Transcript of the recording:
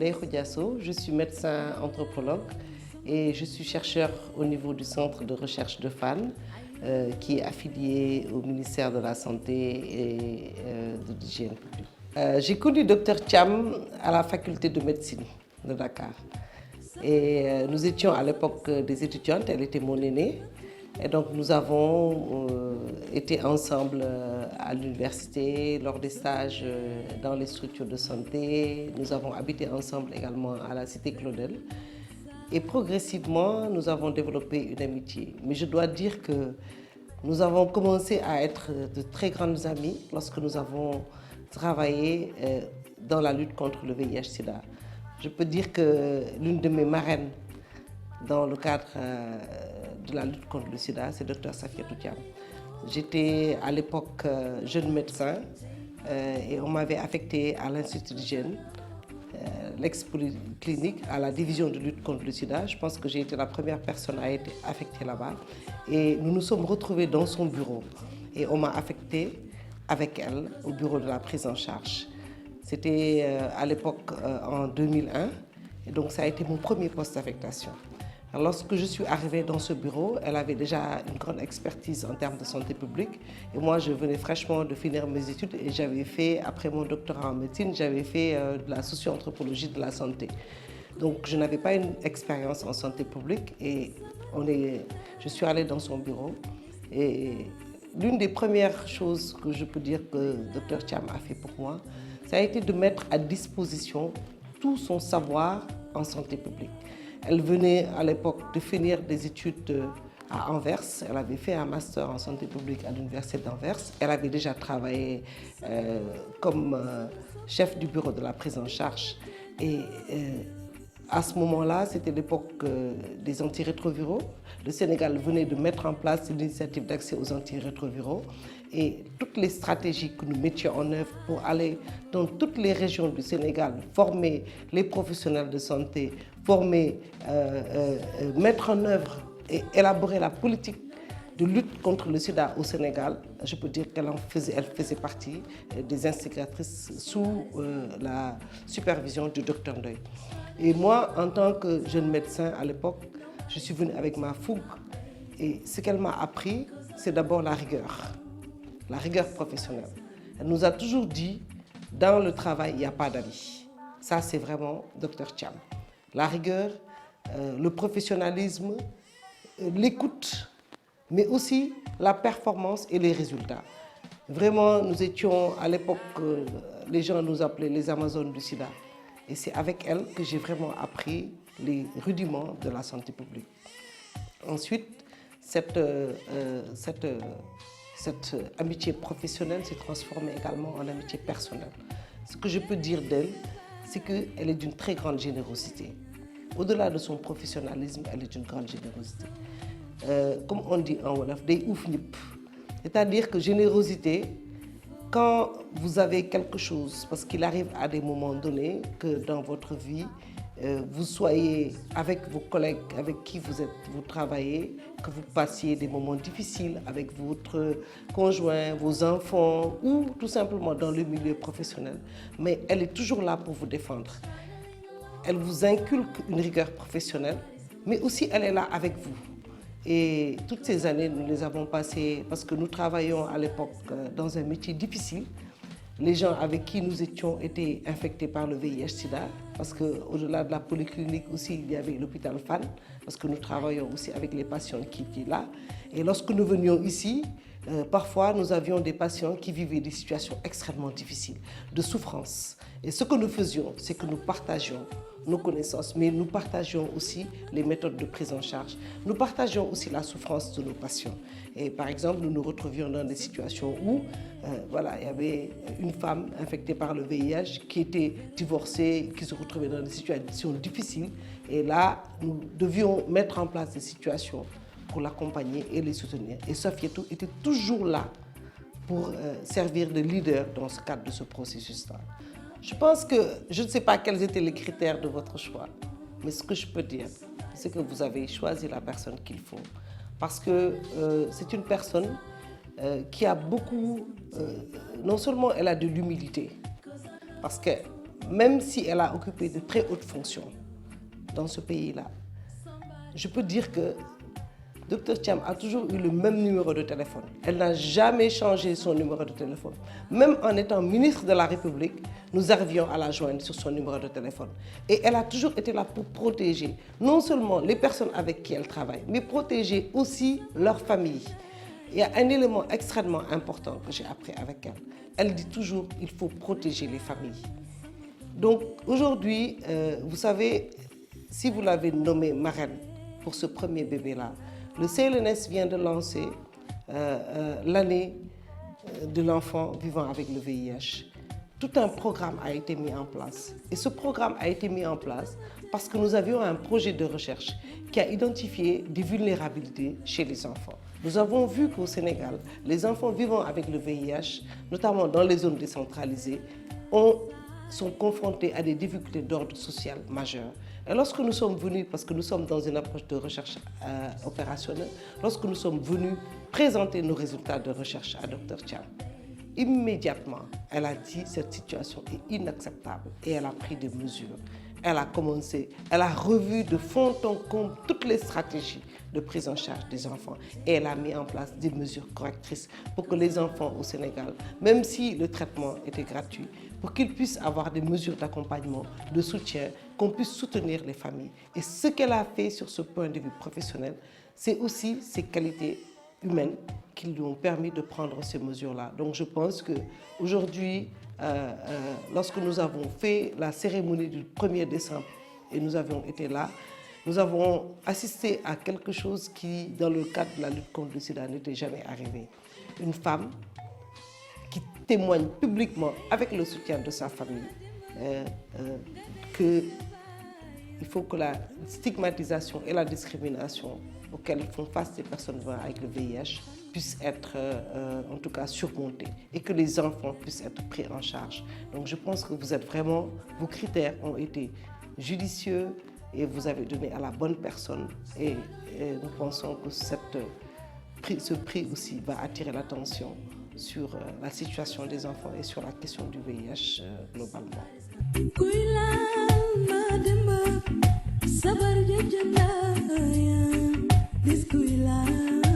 Ndeye Diasso, je suis médecin anthropologue et je suis chercheur au niveau du centre de recherche de Fann, qui est affilié au ministère de la Santé et de l'Hygiène publique. J'ai connu Dr Thiam à la faculté de médecine de Dakar. Et nous étions à l'époque des étudiantes, elle était mon aînée. Et donc nous avons été ensemble à l'université, lors des stages dans les structures de santé. Nous avons habité ensemble également à la cité Claudel. Et progressivement, nous avons développé une amitié. Mais je dois dire que nous avons commencé à être de très grandes amies lorsque nous avons travaillé dans la lutte contre le VIH-Sida. Je peux dire que l'une de mes marraines dans le cadre de la lutte contre le sida, c'est Dr Safiatou Thiam. J'étais à l'époque jeune médecin et on m'avait affecté à l'Institut d'hygiène, l'ex-polyclinique, à la division de lutte contre le sida. Je pense que j'ai été la première personne à être affectée là-bas. Et nous nous sommes retrouvés dans son bureau et on m'a affecté avec elle au bureau de la prise en charge. C'était à l'époque en 2001 et donc ça a été mon premier poste d'affectation. Lorsque je suis arrivée dans ce bureau, elle avait déjà une grande expertise en termes de santé publique. Et moi, je venais fraîchement de finir mes études et j'avais fait, après mon doctorat en médecine, j'avais fait de la socio-anthropologie de la santé. Donc, je n'avais pas une expérience en santé publique et je suis allée dans son bureau. Et l'une des premières choses que je peux dire que Dr Thiam a fait pour moi, ça a été de mettre à disposition tout son savoir en santé publique. Elle venait à l'époque de finir des études à Anvers. Elle avait fait un master en santé publique à l'université d'Anvers. Elle avait déjà travaillé comme chef du bureau de la prise en charge. Et à ce moment-là, c'était l'époque des antirétroviraux. Le Sénégal venait de mettre en place l'initiative d'accès aux antirétroviraux. Et toutes les stratégies que nous mettions en œuvre pour aller dans toutes les régions du Sénégal, former les professionnels de santé, former, mettre en œuvre et élaborer la politique de lutte contre le sida au Sénégal, je peux dire qu'elle faisait partie des instigatrices sous la supervision du docteur Ndoye. Et moi, en tant que jeune médecin à l'époque, je suis venue avec ma fougue. Et ce qu'elle m'a appris, c'est d'abord la rigueur professionnelle. Elle nous a toujours dit, dans le travail, il n'y a pas d'amis. Ça, c'est vraiment Dr Thiam. La rigueur, le professionnalisme, l'écoute, mais aussi la performance et les résultats. Vraiment, nous étions à l'époque, les gens nous appelaient les Amazones du sida. Et c'est avec elle que j'ai vraiment appris les rudiments de la santé publique. Ensuite, cette amitié professionnelle s'est transformée également en amitié personnelle. Ce que je peux dire d'elle, c'est qu'elle est d'une très grande générosité. Au-delà de son professionnalisme, elle est d'une grande générosité. Comme on dit en Wolof, day ouf ñëpp. C'est-à-dire que générosité, quand vous avez quelque chose, parce qu'il arrive à des moments donnés que dans votre vie, vous soyez avec vos collègues avec qui vous travaillez, que vous passiez des moments difficiles avec votre conjoint, vos enfants ou tout simplement dans le milieu professionnel, mais elle est toujours là pour vous défendre. Elle vous inculque une rigueur professionnelle, mais aussi elle est là avec vous. Et toutes ces années, nous les avons passées parce que nous travaillions à l'époque dans un métier difficile. Les gens avec qui nous étions étaient infectés par le VIH-Sida, parce qu'au-delà de la polyclinique aussi, il y avait l'hôpital Fann, parce que nous travaillons aussi avec les patients qui étaient là. Et lorsque nous venions ici, parfois nous avions des patients qui vivaient des situations extrêmement difficiles, de souffrance. Et ce que nous faisions, c'est que nous partagions nos connaissances, mais nous partagions aussi les méthodes de prise en charge. Nous partagions aussi la souffrance de nos patients. Et par exemple, nous nous retrouvions dans des situations où il y avait une femme infectée par le VIH qui était divorcée, qui se retrouvait dans des situations difficiles. Et là, nous devions mettre en place des situations pour l'accompagner et les soutenir. Et Safiatou était toujours là pour servir de leader dans ce cadre de ce processus-là. Je pense que je ne sais pas quels étaient les critères de votre choix, mais ce que je peux dire, c'est que vous avez choisi la personne qu'il faut. Parce que c'est une personne qui a beaucoup, non seulement elle a de l'humilité, parce que même si elle a occupé de très hautes fonctions dans ce pays-là, je peux dire que Dr Thiam a toujours eu le même numéro de téléphone. Elle n'a jamais changé son numéro de téléphone. Même en étant ministre de la République, nous arrivions à la joindre sur son numéro de téléphone. Et elle a toujours été là pour protéger non seulement les personnes avec qui elle travaille, mais protéger aussi leur famille. Il y a un élément extrêmement important que j'ai appris avec elle. Elle dit toujours qu'il faut protéger les familles. Donc aujourd'hui, vous savez, si vous l'avez nommée marraine pour ce premier bébé-là, le CLNS vient de lancer l'année de l'enfant vivant avec le VIH. Tout un programme a été mis en place. Et ce programme a été mis en place parce que nous avions un projet de recherche qui a identifié des vulnérabilités chez les enfants. Nous avons vu qu'au Sénégal, les enfants vivant avec le VIH, notamment dans les zones décentralisées, sont confrontés à des difficultés d'ordre social majeurs. Et lorsque nous sommes venus, parce que nous sommes dans une approche de recherche opérationnelle, lorsque nous sommes venus présenter nos résultats de recherche à Dr Thiam, immédiatement, elle a dit cette situation est inacceptable et elle a pris des mesures. Elle a revu de fond en comble toutes les stratégies de prise en charge des enfants et elle a mis en place des mesures correctrices pour que les enfants au Sénégal, même si le traitement était gratuit, pour qu'ils puissent avoir des mesures d'accompagnement, de soutien, qu'on puisse soutenir les familles. Et ce qu'elle a fait sur ce point de vue professionnel, c'est aussi ses qualités humaines qui lui ont permis de prendre ces mesures-là. Donc je pense qu'aujourd'hui, lorsque nous avons fait la cérémonie du 1er décembre et nous avions été là, nous avons assisté à quelque chose qui, dans le cadre de la lutte contre le sida, n'était jamais arrivé. Une femme qui témoigne publiquement, avec le soutien de sa famille, qu'il faut que la stigmatisation et la discrimination auxquelles font face les personnes vivant avec le VIH puissent être en tout cas surmontées et que les enfants puissent être pris en charge. Donc je pense que vous êtes vraiment, vos critères ont été judicieux et vous avez donné à la bonne personne et nous pensons que ce prix aussi va attirer l'attention sur la situation des enfants et sur la question du VIH globalement. Sabar jajana, this kuila.